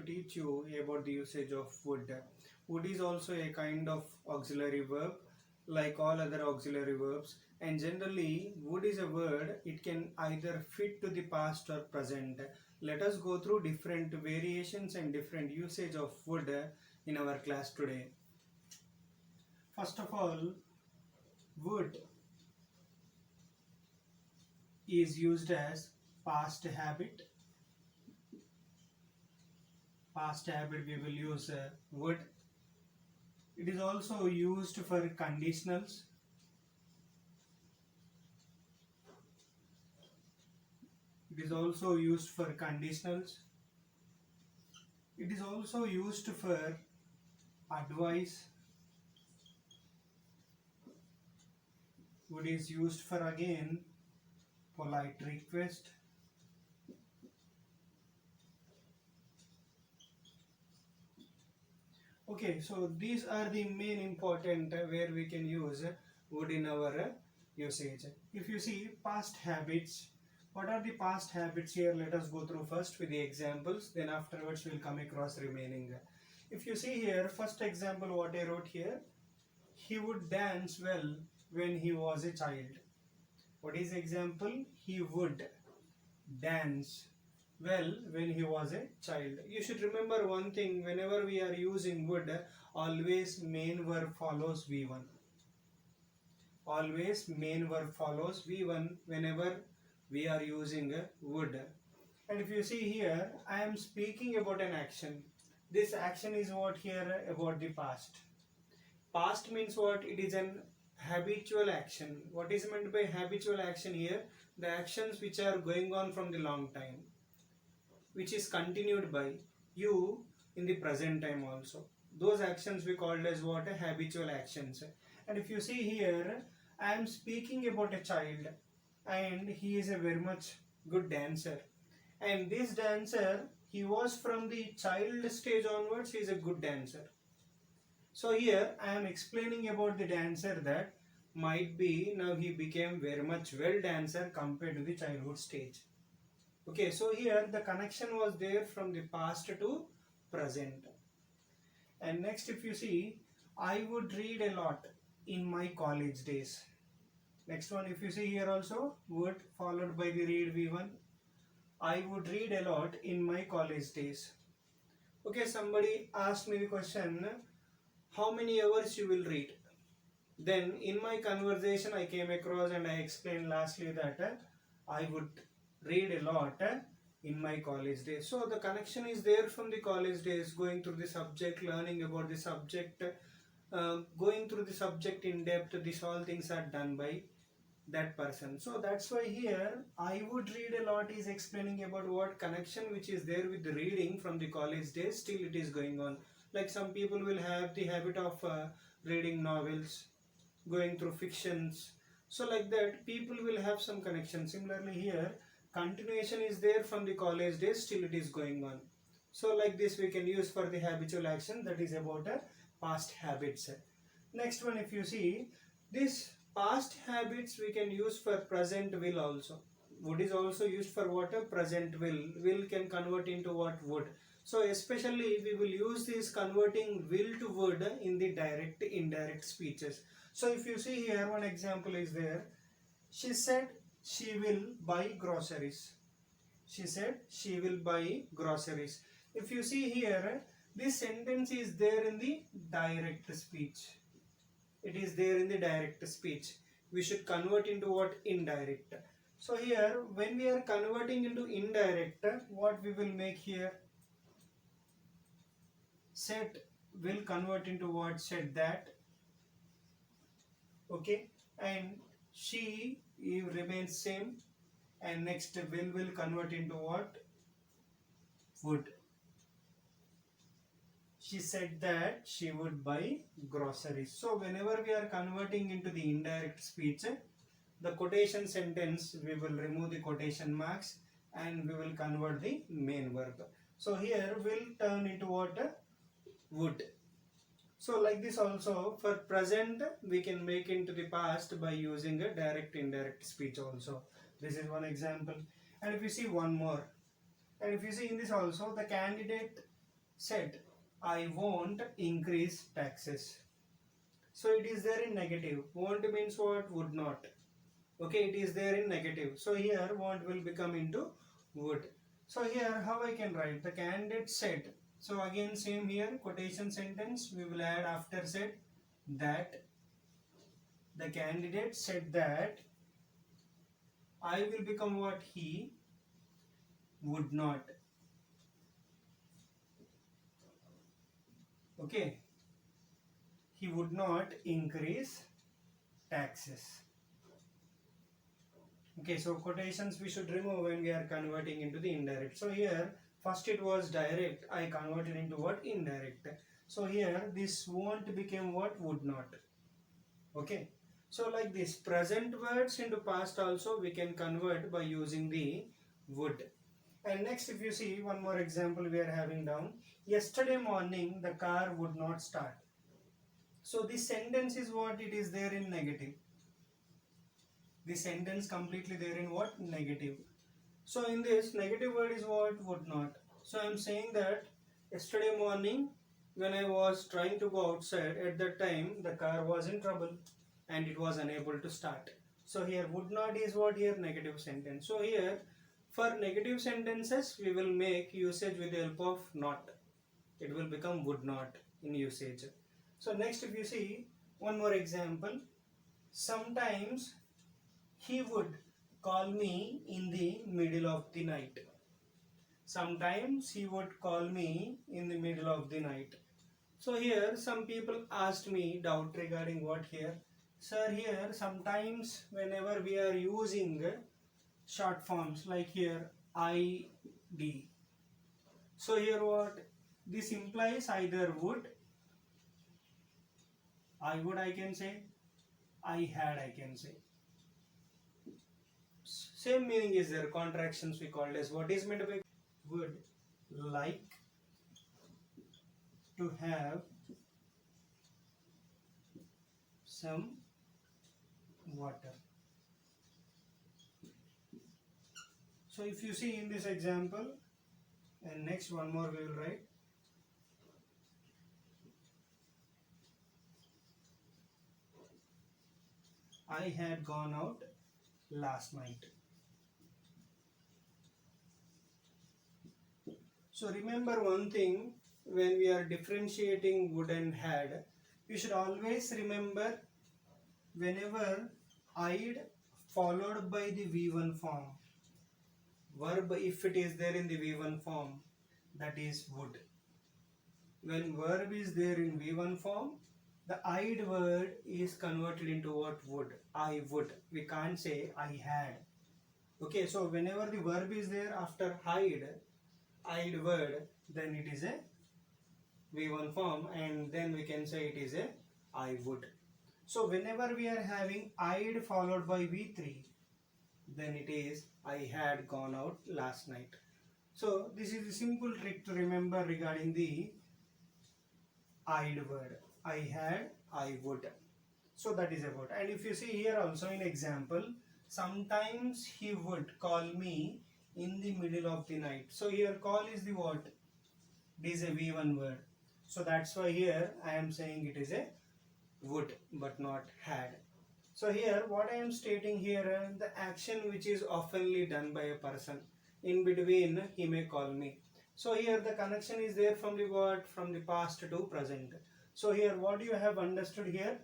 teach you about the usage of would. Would is also a kind of auxiliary verb like all other auxiliary verbs, and generally would is a word, it can either fit to the past or present. Let us go through different variations and different usage of would in our class today. First of all, would is used as past habit. Past habit we will use would. It is also used for conditionals. It is also used for conditionals. It is also used for advice. Would is used for again polite request. Okay, so these are the main important where we can use would in our usage. If you see past habits, what are the past habits here? Let us go through first with the examples, then afterwards we'll come across remaining. If you see here, first example what I wrote here, he would dance well when he was a child. What is the example? He would dance well when he was a child. You should remember one thing, whenever we are using would, always main verb follows V1. Always main verb follows V1 whenever we are using would. And if you see here, I am speaking about an action. This action is what here about the past. Past means what? It is an habitual action. What is meant by habitual action here? The actions which are going on from the long time, which is continued by you in the present time also. Those actions we called as what? Habitual actions. And if you see here, I am speaking about a child and he is a very much good dancer. And this dancer, he was from the child stage onwards, he is a good dancer. So here I am explaining about the dancer that might be now he became very much well dancer compared to the childhood stage. Okay, so here the connection was there from the past to present. And next if you see, I would read a lot in my college days. Next one, if you see here also, would followed by the read V1. I would read a lot in my college days. Okay, somebody asked me the question, how many hours you will read? Then in my conversation I came across and I explained lastly that I would read a lot in my college days. So the connection is there from the college days, going through the subject, learning about the subject, going through the subject in depth. These all things are done by that person. So that's why here I would read a lot is explaining about what connection which is there with the reading from the college days, still it is going on. Like some people will have the habit of reading novels, going through fictions. So like that people will have some connection. Similarly here, continuation is there from the college days, still it is going on. So like this we can use for the habitual action, that is about past habits. Next one, if you see, this past habits we can use for present will also. Would is also used for what? Present will. Will can convert into what? Would. So especially we will use this converting will to would in the direct indirect speeches. So if you see here, one example is there. She said she will buy groceries. She said she will buy groceries. If you see here, this sentence is there in the direct speech. It is there in the direct speech. We should convert into what? Indirect. So here, when we are converting into indirect, what we will make here? Said will convert into what? Said that. Okay, and she remains same, and next will convert into what? Would. She said that she would buy groceries. So whenever we are converting into the indirect speech, the quotation sentence, we will remove the quotation marks and we will convert the main verb. So here will turn into what? Would. So like this also, for present we can make into the past by using a direct indirect speech also. This is one example. And if you see one more, and if you see in this also, the candidate said, I won't increase taxes. So it is there in negative. Won't means what? Would not. Okay, it is there in negative. So here won't will become into would. So here how I can write? The candidate said. So again same here, quotation sentence we will add after said, that the candidate said that I will become what? He would not. Okay, he would not increase taxes. Okay, so quotations we should remove when we are converting into the indirect. So here first it was direct, I converted into what? Indirect. So here this won't became what? Would not. Okay, so like this, present words into past also we can convert by using the would. And next if you see one more example we are having down, yesterday morning the car would not start. So this sentence is what? It is there in negative. The sentence completely there in what? Negative. So in this negative word is what? Would not. So I am saying that yesterday morning when I was trying to go outside, at that time the car was in trouble and it was unable to start. So here would not is what? Here negative sentence. So here for negative sentences we will make usage with the help of not. It will become would not in usage. So next if you see one more example, sometimes he would call me in the middle of the night. Sometimes he would call me in the middle of the night. So here some people asked me doubt regarding what here. Sir, here sometimes whenever we are using short forms like here ID. So here what? This implies either would, I would I can say, I had I can say. Same meaning is there, contractions we called as. What is meant by would like to have some water. So if you see in this example, and next one more we will write, I had gone out last night. So remember one thing, when we are differentiating would and had, you should always remember whenever I'd followed by the V1 form, verb if it is there in the V1 form, that is would. When verb is there in V1 form, the I'd word is converted into what? Would. I would. We can't say I had. Okay, so whenever the verb is there after I'd word, then it is a V1 form, and then we can say it is a I would. So whenever we are having I'd followed by V3, then it is I had gone out last night. So this is a simple trick to remember regarding the I'd word. I had, I would. So that is about. And if you see here also in example, sometimes he would call me in the middle of the night. So here call is the what? It is a V1 word. So that's why here I am saying it is a would but not had. So here what I am stating here, the action which is oftenly done by a person. In between he may call me. So here the connection is there from the word, from the past to present. So here what you have understood here,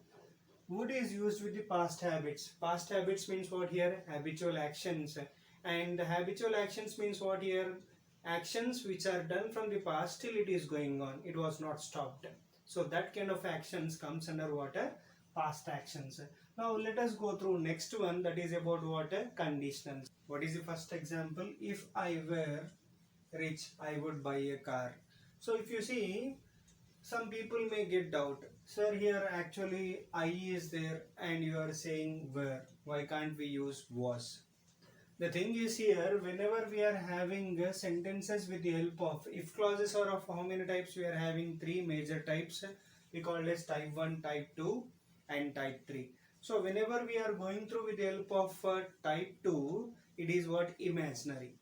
would is used with the past habits. Past habits means what here? Habitual actions. And habitual actions means what here? Actions which are done from the past till it is going on. It was not stopped. So that kind of actions comes under what? Past actions. Now let us go through next one, that is about what? Conditionals. What is the first example? If I were rich, I would buy a car. So if you see, some people may get doubt. Sir, here actually I is there and you are saying were. Why can't we use was? The thing is here, whenever we are having sentences with the help of if clauses, or of how many types we are having? Three major types. We call as type 1, type 2 and type 3. So whenever we are going through with the help of type 2, it is what? Imaginary.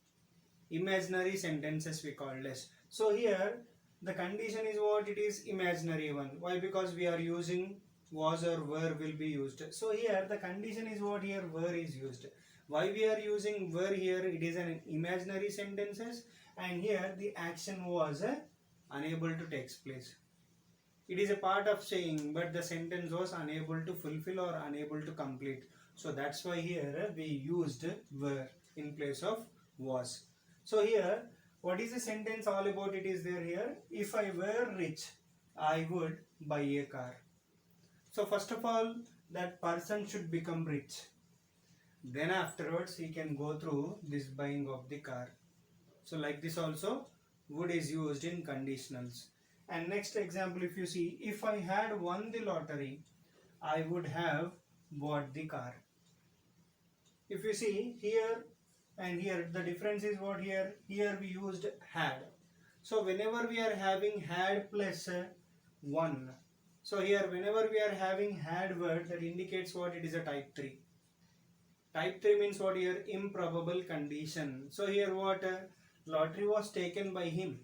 Imaginary sentences we call as. So here The condition is what? It is imaginary one. Why? Because we are using was or were will be used. So here the condition is what? Here were is used. Why we are using were here? It is an imaginary sentences, and here the action was unable to take place. It is a part of saying, but the sentence was unable to fulfill or unable to complete. So that's why here we used were in place of was. So here, what is the sentence all about? It is there here. If I were rich, I would buy a car. So first of all, that person should become rich. Then afterwards, he can go through this buying of the car. So like this also, would is used in conditionals. And next example, if you see, if I had won the lottery, I would have bought the car. If you see here and here, the difference is what here? Here we used had. So whenever we are having had plus one, so here whenever we are having had word, that indicates what? It is a type 3. Type 3 means what here? Improbable condition. So here what? Lottery was taken by him.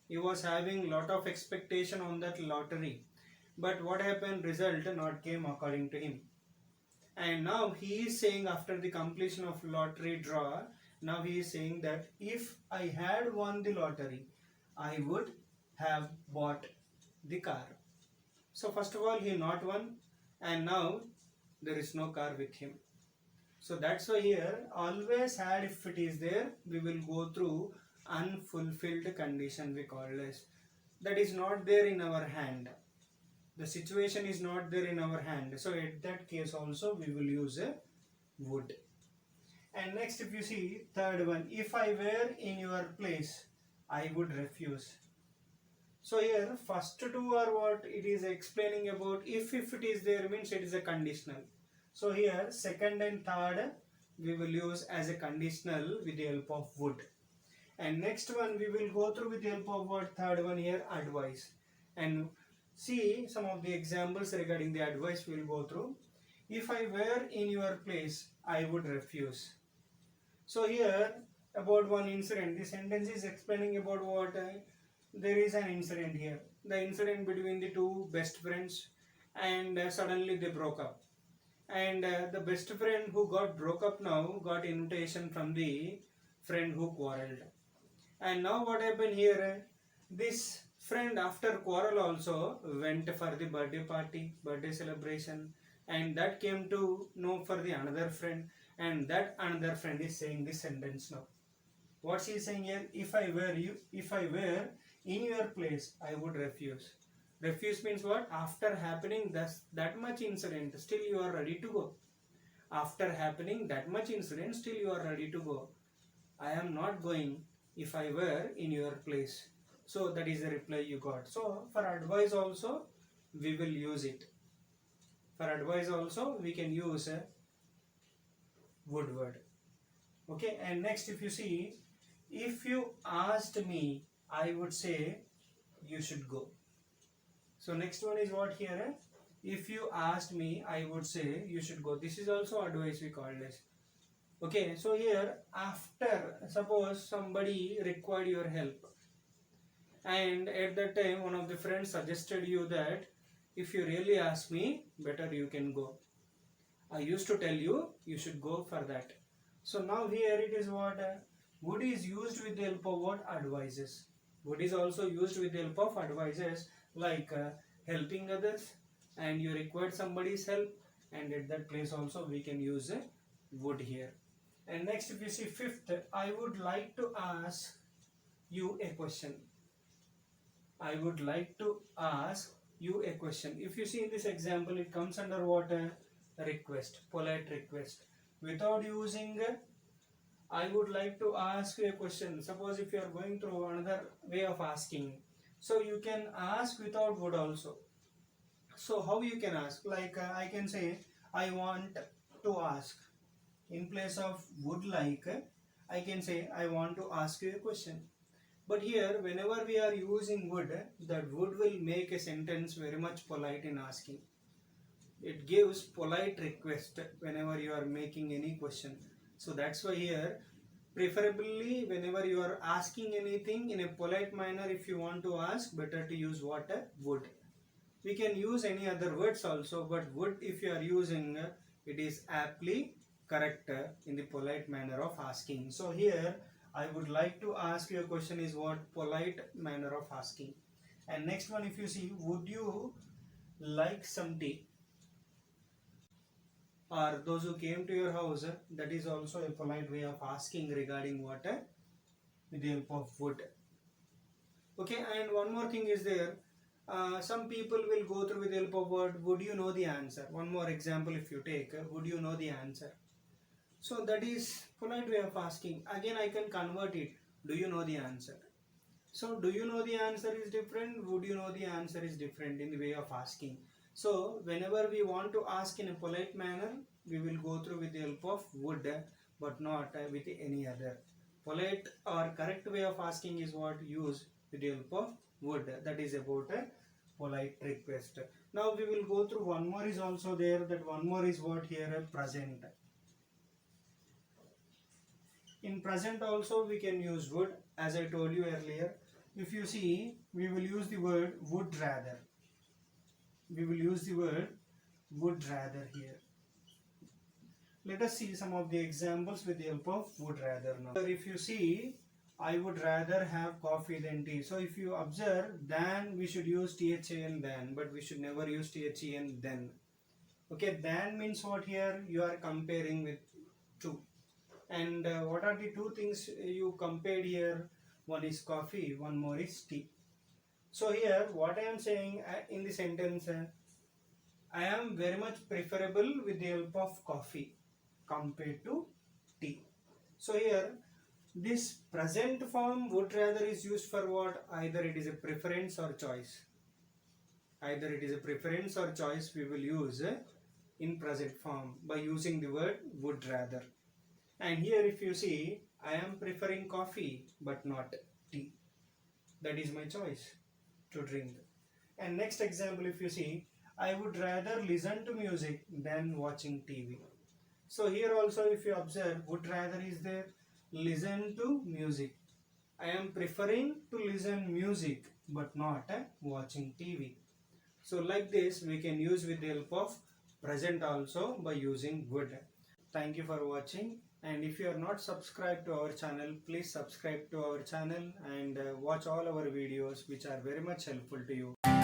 He was having lot of expectation on that lottery. But what happened? Result not came according to him. And now he is saying, after the completion of lottery draw, now he is saying that if I had won the lottery, I would have bought the car. So first of all, he not won, and now there is no car with him. So that's why here always had, if it is there, we will go through unfulfilled condition, we call this. That is not there in our hand. The situation is not there in our hand. So at that case also we will use a would. And next, if you see third one, if I were in your place, I would refuse. So here first two are what? It is explaining about if it is there means it is a conditional. So here second and third we will use as a conditional with the help of would. And next one we will go through with the help of what? Third one here, advice. And see some of the examples regarding the advice we will go through. If I were in your place, I would refuse. So here about one incident, the sentence is explaining about what? There is an incident here. The incident between the two best friends, and suddenly they broke up. And the best friend who got broke up now got invitation from the friend who quarreled. And now what happened here? This friend after quarrel also went for the birthday party, birthday celebration, and that came to know for the another friend, and that another friend is saying this sentence now. What she is saying here? If I were in your place, I would refuse. Refuse means what? After happening that much incident, still you are ready to go. After happening that much incident, still you are ready to go. I am not going if I were in your place. So that is the reply you got. So for advice also we will use it. For advice also we can use a would word. Okay, and next if you see, if you asked me, I would say you should go. So next one is what here? If you asked me, I would say you should go. This is also advice we call this. Okay, so here after, suppose somebody required your help, and at that time one of the friends suggested you that if you really ask me, better you can go. I used to tell you, you should go for that. So now here it is what? Would is used with the help of what? Advices. Would is also used with the help of advices, like helping others, and you required somebody's help, and at that place also we can use a would here. And next if you see fifth, I would like to ask you a question. I would like to ask you a question. If you see in this example, it comes under what? Request, polite request. Without using I would like to ask you a question. Suppose if you are going through another way of asking, so you can ask without would also. So how you can ask? Like I can say I want to ask. In place of would like, I can say I want to ask you a question. But here whenever we are using would, that would will make a sentence very much polite in asking. It gives polite request whenever you are making any question. So that's why here preferably whenever you are asking anything in a polite manner, if you want to ask, better to use what? Would. We can use any other words also, but would, if you are using, it is aptly correct in the polite manner of asking. So here I would like to ask you a question is what? Polite manner of asking. And next one, if you see, would you like some tea? Or those who came to your house, that is also a polite way of asking regarding what? With the help of would. Okay, and one more thing is there. Some people will go through with the help of word, would you know the answer? One more example if you take, would you know the answer? So that is polite way of asking. Again I can convert it, do you know the answer? So do you know the answer is different, would you know the answer is different in the way of asking. So whenever we want to ask in a polite manner, we will go through with the help of would, but not with any other. Polite or correct way of asking is what? Use with the help of would. That is about a polite request. Now we will go through one more is also there. That one more is what here? Present. In present also we can use would, as I told you earlier. If you see, we will use the word would rather. We will use the word would rather here. Let us see some of the examples with the help of would rather now. If you see, I would rather have coffee than tea. So if you observe, then we should use THAN than, but we should never use THEN then. Okay, than means what here? You are comparing with two. And what are the two things you compared here? One is coffee, one more is tea. So here what I am saying in the sentence, I am very much preferable with the help of coffee compared to tea. So here this present form would rather is used for what? Either it is a preference or choice. Either it is a preference or choice we will use in present form by using the word would rather. And here if you see, I am preferring coffee but not tea. That is my choice to drink. And next example, if you see, I would rather listen to music than watching TV. So here also if you observe, would rather is there, listen to music. I am preferring to listen music but not watching TV. So like this we can use with the help of present also by using would. Thank you for watching, and if you are not subscribed to our channel, please subscribe to our channel and watch all our videos which are very much helpful to you.